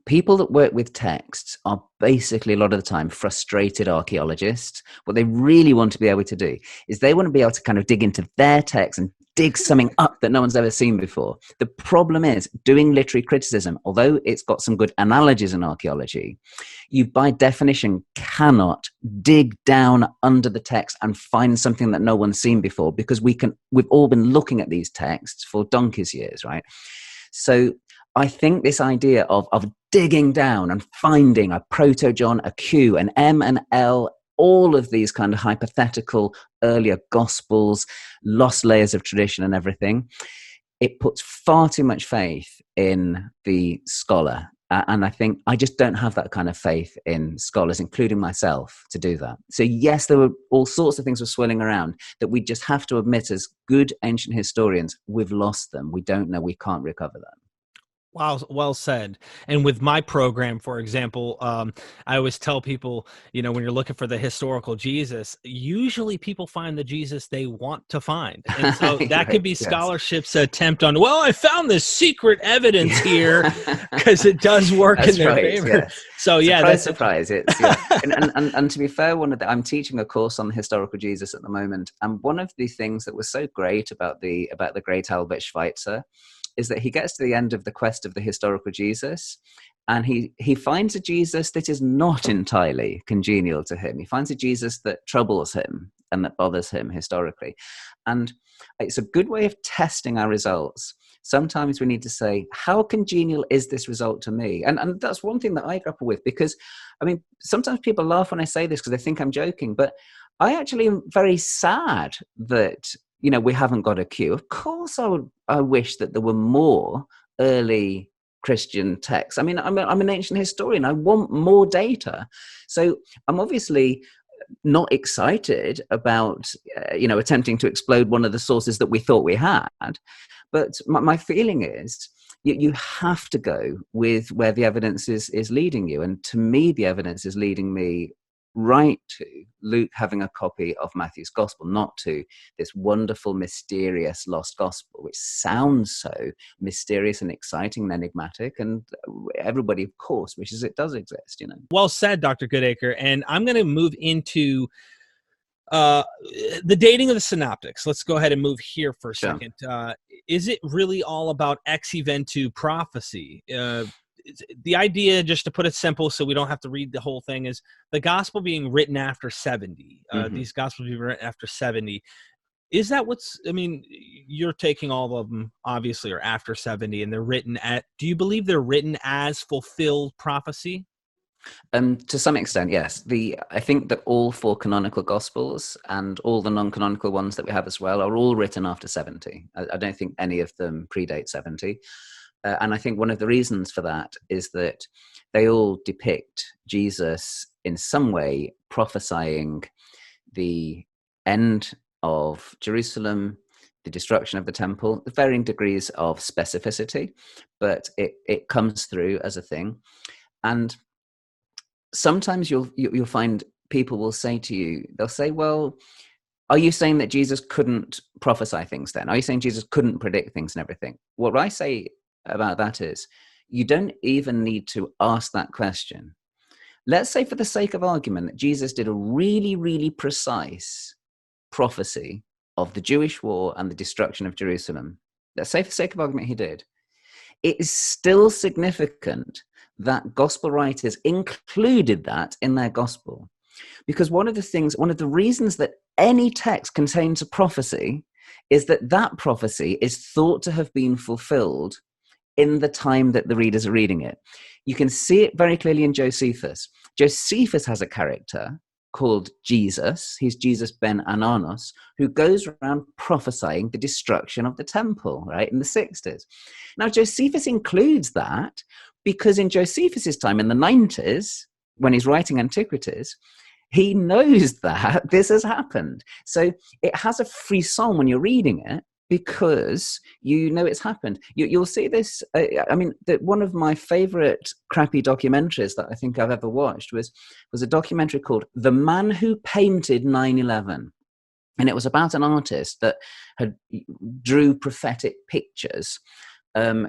People that work with texts are basically a lot of the time frustrated archaeologists. What they really want to be able to do is they want to be able to kind of dig into their text and dig something up that no one's ever seen before. The problem is doing literary criticism, although it's got some good analogies in archaeology, you by definition cannot dig down under the text and find something that no one's seen before, because we've all been looking at these texts for donkey's years, right? So I think this idea of digging down and finding a Proto-John, a Q, an M, and L, all of these kind of hypothetical earlier Gospels, lost layers of tradition and everything, it puts far too much faith in the scholar. And I think I just don't have that kind of faith in scholars, including myself, to do that. So yes, there were all sorts of things were swirling around that we just have to admit as good ancient historians, we've lost them. We don't know, we can't recover them. Wow, well said. And with my program, for example, I always tell people, when you're looking for the historical Jesus, usually people find the Jesus they want to find. And so that could Right, be yes. scholarship's attempt on, well, I found this secret evidence here because it does work That's in their right, favor. yes. So yeah, Surprise, that's surprise. It's yeah. And to be fair, I'm teaching a course on the historical Jesus at the moment, and one of the things that was so great about the great Albert Schweitzer is that he gets to the end of the quest of the historical Jesus, and he finds a Jesus that is not entirely congenial to him. He finds a Jesus that troubles him and that bothers him historically. And it's a good way of testing our results. Sometimes we need to say, how congenial is this result to me? And that's one thing that I grapple with, because, I mean, sometimes people laugh when I say this because they think I'm joking, but I actually am very sad that, we haven't got a queue. Of course, I wish that there were more early Christian texts. I mean, I'm an ancient historian. I want more data. So I'm obviously not excited about, attempting to explode one of the sources that we thought we had. But my feeling is you have to go with where the evidence is leading you. And to me, the evidence is leading me right to Luke having a copy of Matthew's gospel, not to this wonderful, mysterious lost gospel, which sounds so mysterious and exciting and enigmatic. And everybody, of course, wishes it does exist, Well said, Dr. Goodacre. And I'm going to move into the dating of the synoptics. Let's go ahead and move here for a Sure. second. Is it really all about ex eventu prophecy? The idea, just to put it simple so we don't have to read the whole thing, is the gospel being written after 70. These gospels being written after 70. Is that you're taking all of them, obviously, are after 70, and they're written do you believe they're written as fulfilled prophecy? To some extent, yes. I think that all 4 canonical Gospels and all the non-canonical ones that we have as well are all written after 70. I don't think any of them predate 70. And I think one of the reasons for that is that they all depict Jesus in some way prophesying the end of Jerusalem, the destruction of the temple, varying degrees of specificity, but it comes through as a thing. And sometimes you'll find people will say to you, they'll say, well, are you saying that Jesus couldn't prophesy things then? Are you saying Jesus couldn't predict things and everything? What I say about that is, you don't even need to ask that question. Let's say, for the sake of argument, that Jesus did a really, really precise prophecy of the Jewish war and the destruction of Jerusalem. Let's say, for the sake of argument, he did. It is still significant that gospel writers included that in their gospel. Because one of the reasons that any text contains a prophecy is that that prophecy is thought to have been fulfilled in the time that the readers are reading it. You can see it very clearly in Josephus. Josephus has a character called Jesus. He's Jesus ben Ananias, who goes around prophesying the destruction of the temple, right, in the 60s. Now, Josephus includes that because in Josephus's time, in the 90s, when he's writing Antiquities, he knows that this has happened. So it has a frisson when you're reading it, because it's happened. You'll see this. One of my favorite crappy documentaries that I think I've ever watched was a documentary called The Man Who Painted 9/11. And it was about an artist that drew prophetic pictures.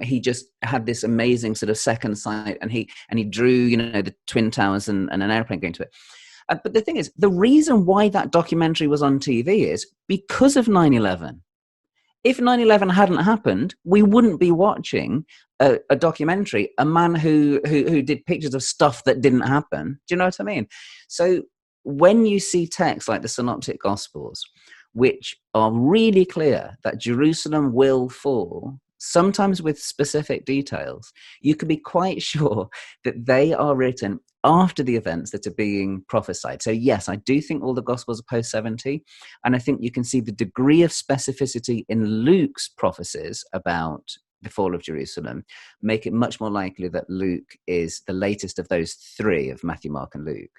He just had this amazing sort of second sight, and he drew, the Twin Towers and an airplane going to it. But the thing is, the reason why that documentary was on TV is because of 9/11. If 9/11 hadn't happened, we wouldn't be watching a documentary, a man who did pictures of stuff that didn't happen. Do you know what I mean? So when you see texts like the Synoptic Gospels, which are really clear that Jerusalem will fall, sometimes with specific details, you can be quite sure that they are written after the events that are being prophesied. So yes, I do think all the Gospels are post-70, and I think you can see the degree of specificity in Luke's prophecies about the fall of Jerusalem make it much more likely that Luke is the latest of those 3 of Matthew, Mark, and Luke.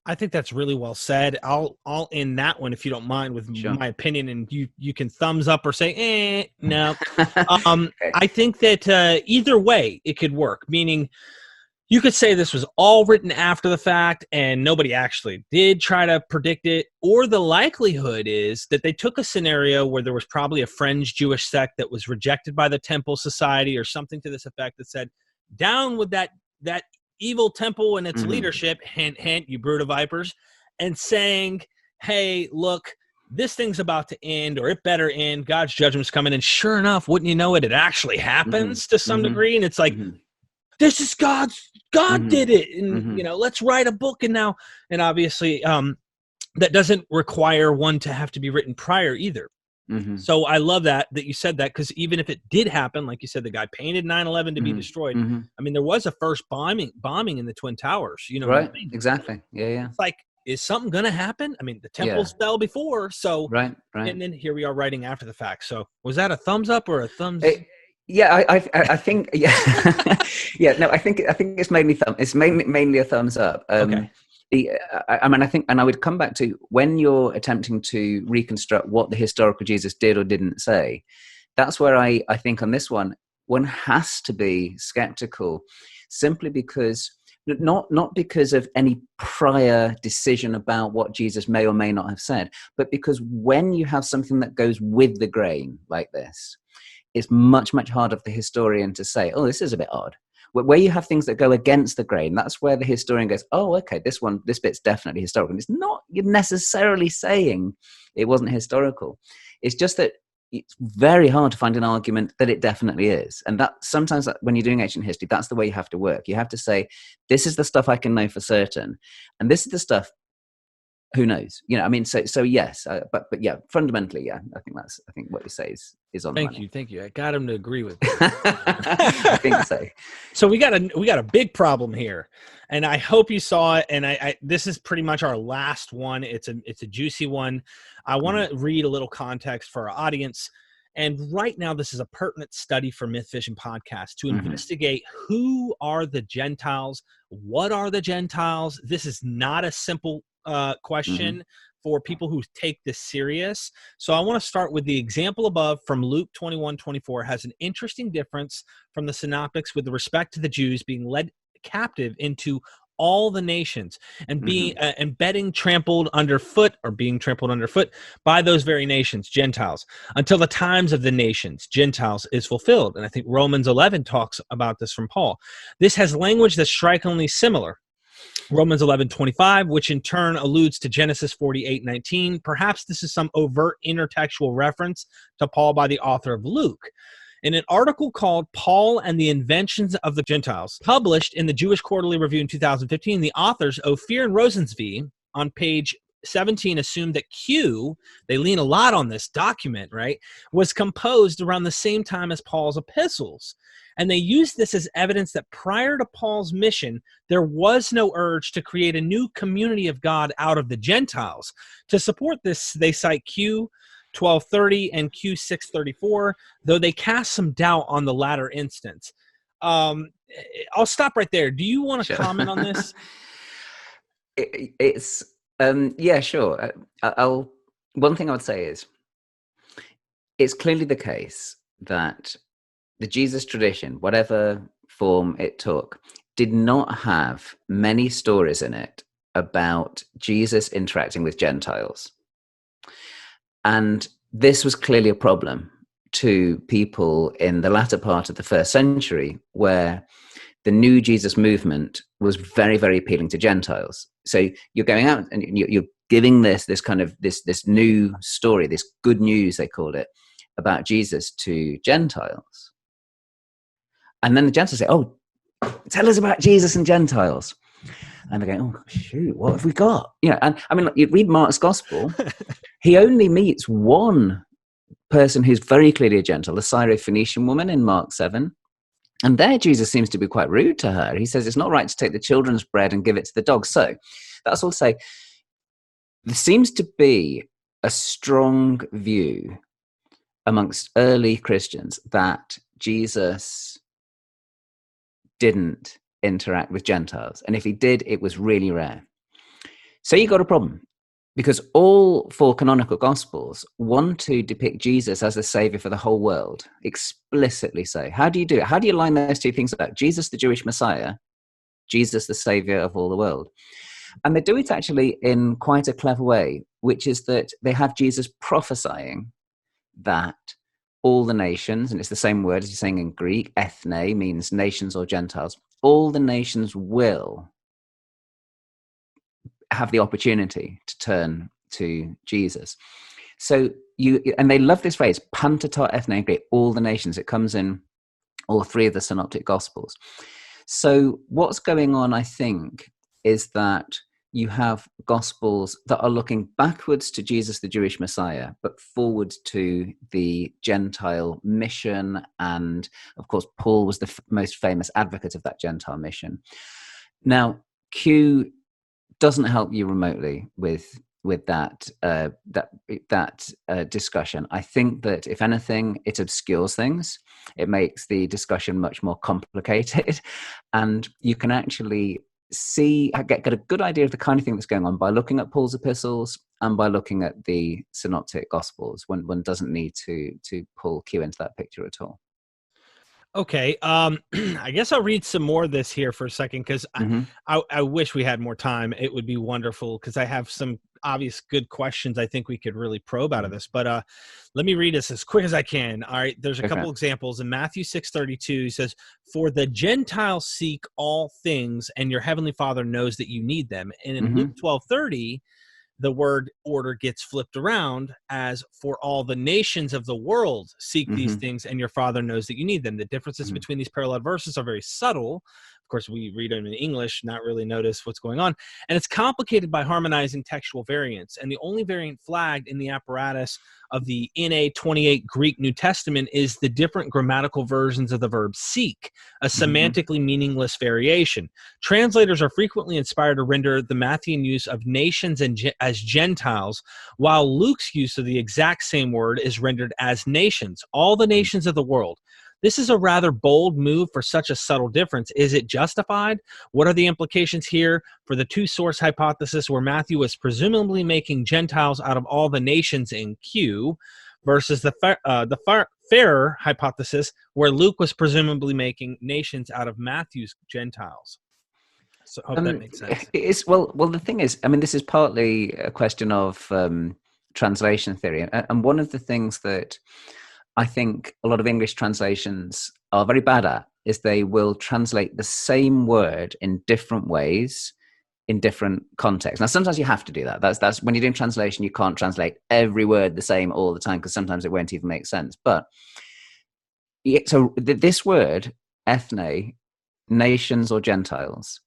I think that's really well said. I'll end that one if you don't mind with Sure. my opinion, and you can thumbs up or say no. Okay. I think that either way it could work. Meaning, you could say this was all written after the fact and nobody actually did try to predict it, or the likelihood is that they took a scenario where there was probably a fringe Jewish sect that was rejected by the Temple Society or something to this effect that said, "Down with that evil temple and its leadership, hint, hint, you brood of vipers," and saying, "Hey, look, this thing's about to end, or it better end. God's judgment's coming." And sure enough, wouldn't you know it, it actually happens to some degree. And it's like, this is God did it. And, let's write a book. And now, and obviously, that doesn't require one to have to be written prior either. So I love that you said that, because even if it did happen, like you said, the guy painted 9/11 to be destroyed. I mean, there was a first bombing in the Twin Towers. You know, right? Exactly. Yeah. It's like, is something going to happen? I mean, the temples fell before, so right. And then here we are writing after the fact. So was that a thumbs up or a thumbs? Yeah, I think yeah. No, I think it's mainly mainly a thumbs up. Okay. I mean, I think, and I would come back to when you're attempting to reconstruct what the historical Jesus did or didn't say. That's where I think on this one has to be skeptical, simply because not because of any prior decision about what Jesus may or may not have said, but because when you have something that goes with the grain like this, it's much, much harder for the historian to say, oh, this is a bit odd. Where you have things that go against the grain, that's where the historian goes, oh, okay, this bit's definitely historical. And it's not necessarily saying it wasn't historical. It's just that it's very hard to find an argument that it definitely is. And that sometimes when you're doing ancient history, that's the way you have to work. You have to say, this is the stuff I can know for certain. And this is the stuff, who knows? I mean, so yes, but yeah, fundamentally, yeah, I think what you say is on. Thank you. I got him to agree with me. I think so. So we got a big problem here, and I hope you saw it. And I this is pretty much our last one. It's a juicy one. I want to read a little context for our audience. And right now, this is a pertinent study for MythVision podcast to investigate who are the Gentiles, what are the Gentiles. This is not a simple question for people who take this serious. So I want to start with the example above from Luke 21:24 has an interesting difference from the Synoptics with respect to the Jews being led captive into all the nations and being being trampled underfoot by those very nations, Gentiles, until the times of the nations, Gentiles, is fulfilled. And I think Romans 11 talks about this from Paul. This has language that's strikingly similar. Romans 11:25, which in turn alludes to Genesis 48:19. Perhaps this is some overt intertextual reference to Paul by the author of Luke. In an article called Paul and the Inventions of the Gentiles, published in the Jewish Quarterly Review in 2015, the authors, Ophir and Rosenzweig, on page 17 assumed that Q, they lean a lot on this document, right, was composed around the same time as Paul's epistles. And they used this as evidence that prior to Paul's mission, there was no urge to create a new community of God out of the Gentiles. To support this, they cite Q 1230 and Q 634, though they cast some doubt on the latter instance. I'll stop right there. Do you want to comment on this? Yeah, sure. One thing I would say is, it's clearly the case that the Jesus tradition, whatever form it took, did not have many stories in it about Jesus interacting with Gentiles. And this was clearly a problem to people in the latter part of the first century, where the new Jesus movement was very, very appealing to Gentiles. So you're going out and you're giving this new story, this good news, they called it, about Jesus to Gentiles. And then the Gentiles say, oh, tell us about Jesus and Gentiles. And they're going, oh, shoot, what have we got? And I mean, you read Mark's gospel, he only meets one person who's very clearly a Gentile, the Syrophoenician woman in Mark 7. And there Jesus seems to be quite rude to her. He says it's not right to take the children's bread and give it to the dogs. So that's all to say, there seems to be a strong view amongst early Christians that Jesus didn't interact with Gentiles. And if he did, it was really rare. So you got a problem, because all four canonical Gospels want to depict Jesus as the Savior for the whole world, explicitly so. How do you do it? How do you line those two things up? Jesus, the Jewish Messiah, Jesus, the Savior of all the world. And they do it actually in quite a clever way, which is that they have Jesus prophesying that all the nations, and it's the same word as you're saying in Greek, ethne means nations or Gentiles, all the nations will have the opportunity to turn to Jesus. So and they love this phrase, pantatar ethne Greek, all the nations. It comes in all three of the Synoptic Gospels. So what's going on, I think, is that you have Gospels that are looking backwards to Jesus, the Jewish Messiah, but forwards to the Gentile mission. And of course, Paul was the most famous advocate of that Gentile mission. Now, Q doesn't help you remotely with that discussion. I think that if anything, it obscures things. It makes the discussion much more complicated, and you can actually get a good idea of the kind of thing that's going on by looking at Paul's epistles and by looking at the Synoptic Gospels. One doesn't need to pull Q into that picture at all. Okay, I guess I'll read some more of this here for a second, because I wish we had more time. It would be wonderful, because I have some obvious good questions I think we could really probe out of this. But let me read this as quick as I can. All right, there's a couple examples. In Matthew 6:32, he says, "For the Gentiles seek all things, and your heavenly Father knows that you need them." And in Luke 12:30, the word order gets flipped around as, "For all the nations of the world seek these things, and your Father knows that you need them." The differences between these parallel verses are very subtle. Of course, we read them in English, not really notice what's going on. And it's complicated by harmonizing textual variants. And the only variant flagged in the apparatus of the NA 28 Greek New Testament is the different grammatical versions of the verb seek, a semantically meaningless variation. Translators are frequently inspired to render the Matthean use of nations as Gentiles, while Luke's use of the exact same word is rendered as nations, all the nations of the world. This is a rather bold move for such a subtle difference. Is it justified? What are the implications here for the two-source hypothesis, where Matthew was presumably making Gentiles out of all the nations in Q, versus the fairer hypothesis, where Luke was presumably making nations out of Matthew's Gentiles? So I hope that makes sense. Well, the thing is, I mean, this is partly a question of translation theory. And one of the things that I think a lot of English translations are very bad at is they will translate the same word in different ways in different contexts. Now, sometimes you have to do that. That's when you're doing translation, you can't translate every word the same all the time, because sometimes it won't even make sense. But so this word, ethne, nations or Gentiles,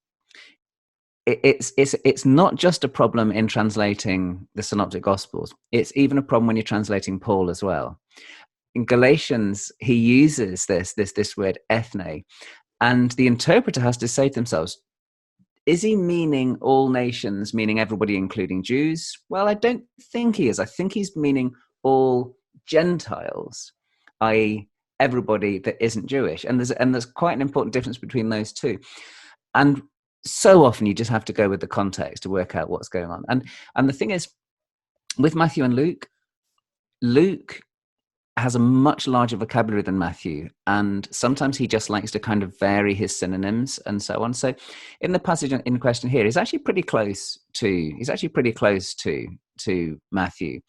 it's not just a problem in translating the Synoptic Gospels. It's even a problem when you're translating Paul as well. In Galatians, he uses this word ethne, and the interpreter has to say to themselves, is he meaning all nations, meaning everybody, including Jews? Well, I don't think he is. I think he's meaning all Gentiles, i.e. everybody that isn't Jewish. And there's quite an important difference between those two. And so often you just have to go with the context to work out what's going on. And the thing is, with Matthew and Luke has a much larger vocabulary than Matthew, and sometimes he just likes to kind of vary his synonyms and so on. So in the passage in question here, he's actually pretty close to Matthew,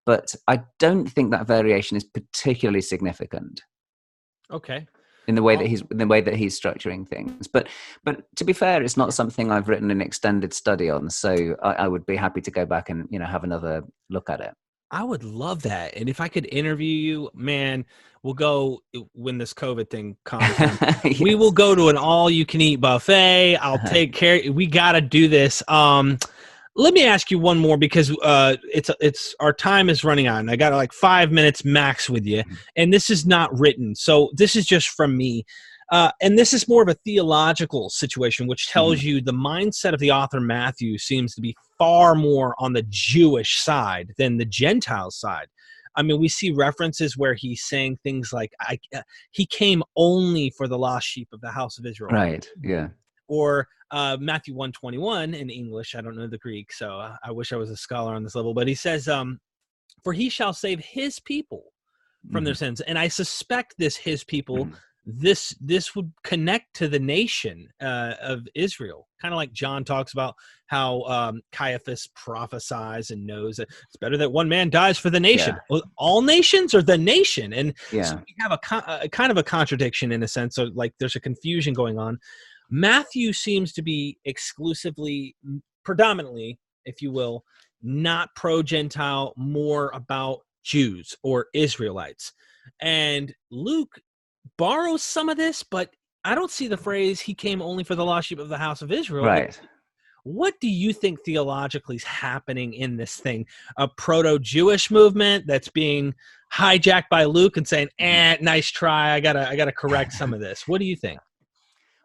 but I don't think that variation is particularly significant. Okay. In the way that he's structuring things, but to be fair, it's not something I've written an extended study on, so I would be happy to go back and have another look at it. I would love that. And if I could interview you, man, we'll go when this COVID thing comes. Yes. We will go to an all-you-can-eat buffet. I'll take care. We got to do this. Let me ask you one more, because it's our time is running out. And I got like 5 minutes max with you, and this is not written, so this is just from me. And this is more of a theological situation, which tells you the mindset of the author Matthew seems to be far more on the Jewish side than the Gentile side. I mean, we see references where he's saying things like, he came only for the lost sheep of the house of Israel. Right, yeah. or Matthew 1:21 in English. I don't know the Greek, so I wish I was a scholar on this level. But he says, "For he shall save his people from their sins." And I suspect this his people, this would connect to the nation of Israel, kind of like John talks about how Caiaphas prophesies and knows that it's better that one man dies for the nation. Yeah. Well, all nations or the nation? And Yeah. so we have a kind of a contradiction in a sense. So like there's a confusion going on. Matthew seems to be exclusively, predominantly, if you will, not pro-Gentile, more about Jews or Israelites. And Luke borrows some of this, but I don't see the phrase, he came only for the lost sheep of the house of Israel. Right. What do you think theologically is happening in this thing? A proto-Jewish movement that's being hijacked by Luke and saying, nice try, I gotta correct some of this. What do you think?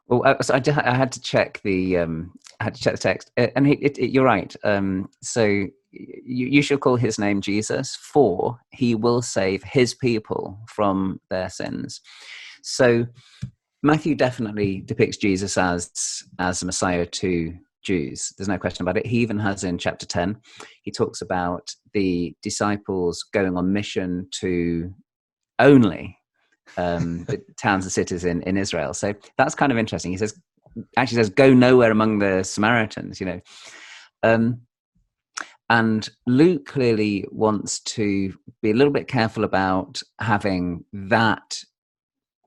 Well, so I had to check the text, and you're right. So you should call his name Jesus, for he will save his people from their sins. So Matthew definitely depicts Jesus as a Messiah to Jews. There's no question about it. He even has in chapter 10, he talks about the disciples going on mission to only the towns and cities in Israel. So that's kind of interesting. He says, go nowhere among the Samaritans, you know. And Luke clearly wants to be a little bit careful about having that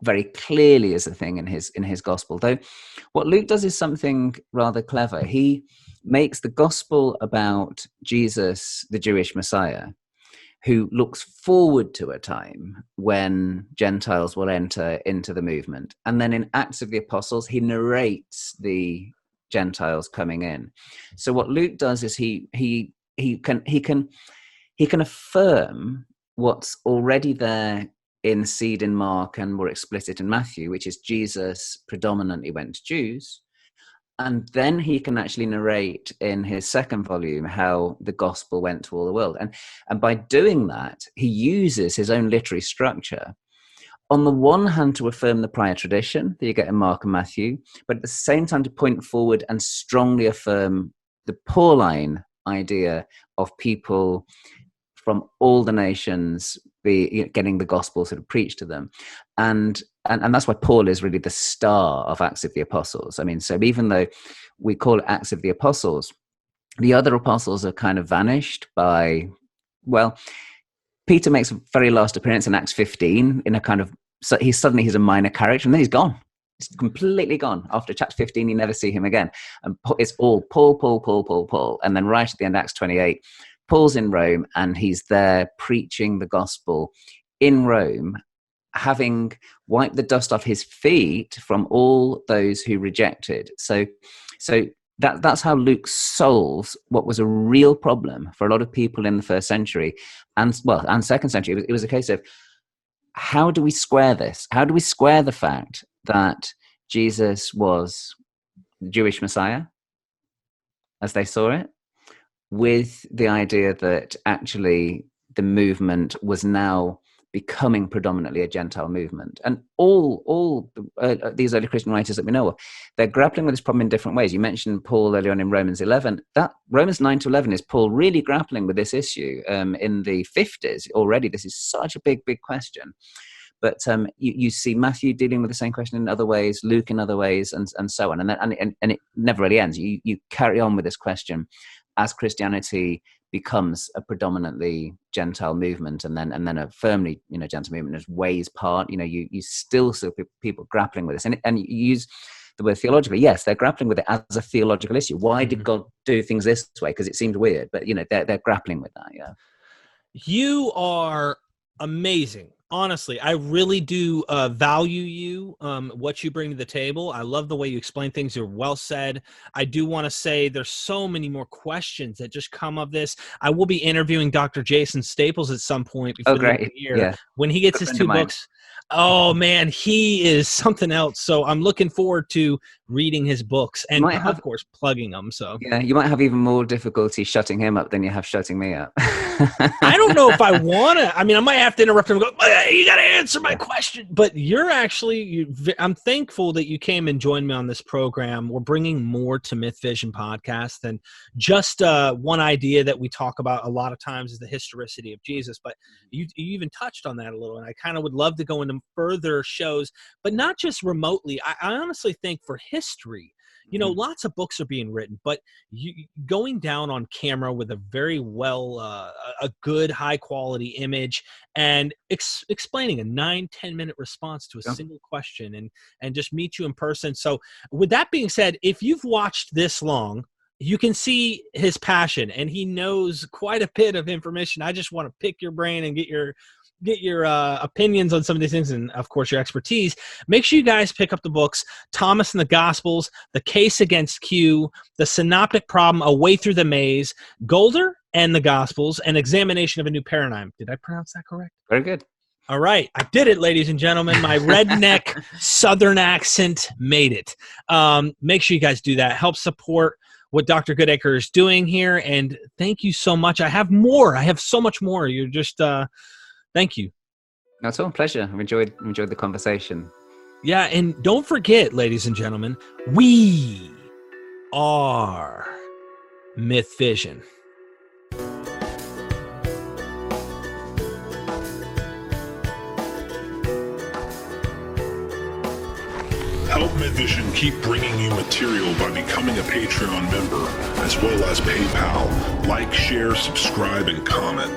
very clearly as a thing in his gospel. Though what Luke does is something rather clever. He makes the gospel about Jesus, the Jewish Messiah, who looks forward to a time when Gentiles will enter into the movement. And then in Acts of the Apostles, he narrates the Gentiles coming in. So what Luke does is he can affirm what's already there in seed in Mark and more explicit in Matthew, which is Jesus predominantly went to Jews. And then he can actually narrate in his second volume how the gospel went to all the world. And by doing that, he uses his own literary structure, on the one hand, to affirm the prior tradition that you get in Mark and Matthew, but at the same time to point forward and strongly affirm the Pauline idea of people from all the nations getting the gospel sort of preached to them. And that's why Paul is really the star of Acts of the Apostles. I mean, so even though we call it Acts of the Apostles, the other apostles are kind of vanished by, well, Peter makes a very last appearance in Acts 15 in a kind of, so he's a minor character, and then he's gone. He's completely gone. After chapter 15, you never see him again. And it's all Paul. And then right at the end, Acts 28, Paul's in Rome, and he's there preaching the gospel in Rome, having wiped the dust off his feet from all those who rejected. So that's how Luke solves what was a real problem for a lot of people in the first century and second century. It was a case of, how do we square this? How do we square the fact that Jesus was the Jewish Messiah, as they saw it, with the idea that actually the movement was now becoming predominantly a Gentile movement? And all these early Christian writers that we know of, they're grappling with this problem in different ways. You mentioned Paul earlier on in Romans 11. That Romans 9 to 11 is Paul really grappling with this issue in the 50s already. This is such a big question. But you see Matthew dealing with the same question in other ways, Luke in other ways, and so on. And it never really ends. You carry on with this question as Christianity becomes a predominantly Gentile movement, and then a firmly Gentile movement as ways part. You still see people grappling with this, and you use the word theologically. Yes, they're grappling with it as a theological issue. Why did God do things this way? Because it seemed weird, but they're grappling with that. Yeah, you are amazing. Honestly, I really do value you, what you bring to the table. I love the way you explain things. You're well said. I do want to say there's so many more questions that just come of this. I will be interviewing Dr. Jason Staples at some point before the end of the year. Yeah. When he gets his 2 books. Oh, man, he is something else. So I'm looking forward to reading his books and, might have- of course, plugging them. So Yeah, you might have even more difficulty shutting him up than you have shutting me up. I don't know if I want to. I mean, I might have to interrupt him and go, "Hey, you got to answer my question." But you're actually, I'm thankful that you came and joined me on this program. We're bringing more to MythVision podcast than just one idea that we talk about a lot of times is the historicity of Jesus. But you even touched on that a little, and I kind of would love to go into further shows, but not just remotely. I honestly think for history, you know, lots of books are being written, but going down on camera with a very a good high quality image and explaining a 9-10 minute response to a single question and just meet you in person. So with that being said, if you've watched this long, you can see his passion and he knows quite a bit of information. I just want to pick your brain and get your opinions on some of these things and, of course, your expertise. Make sure you guys pick up the books, Thomas and the Gospels, The Case Against Q, The Synoptic Problem, A Way Through the Maze, Goodacre and the Gospels, An Examination of a New Paradigm. Did I pronounce that correct? Very good. All right. I did it, ladies and gentlemen. My redneck Southern accent made it. Make sure you guys do that. Help support what Dr. Goodacre is doing here. And thank you so much. I have more. I have so much more. You're just... Thank you. That's all. Pleasure. I've enjoyed the conversation. Yeah, and don't forget, ladies and gentlemen, we are MythVision. Help MythVision keep bringing you material by becoming a Patreon member, as well as PayPal. Like, share, subscribe, and comment.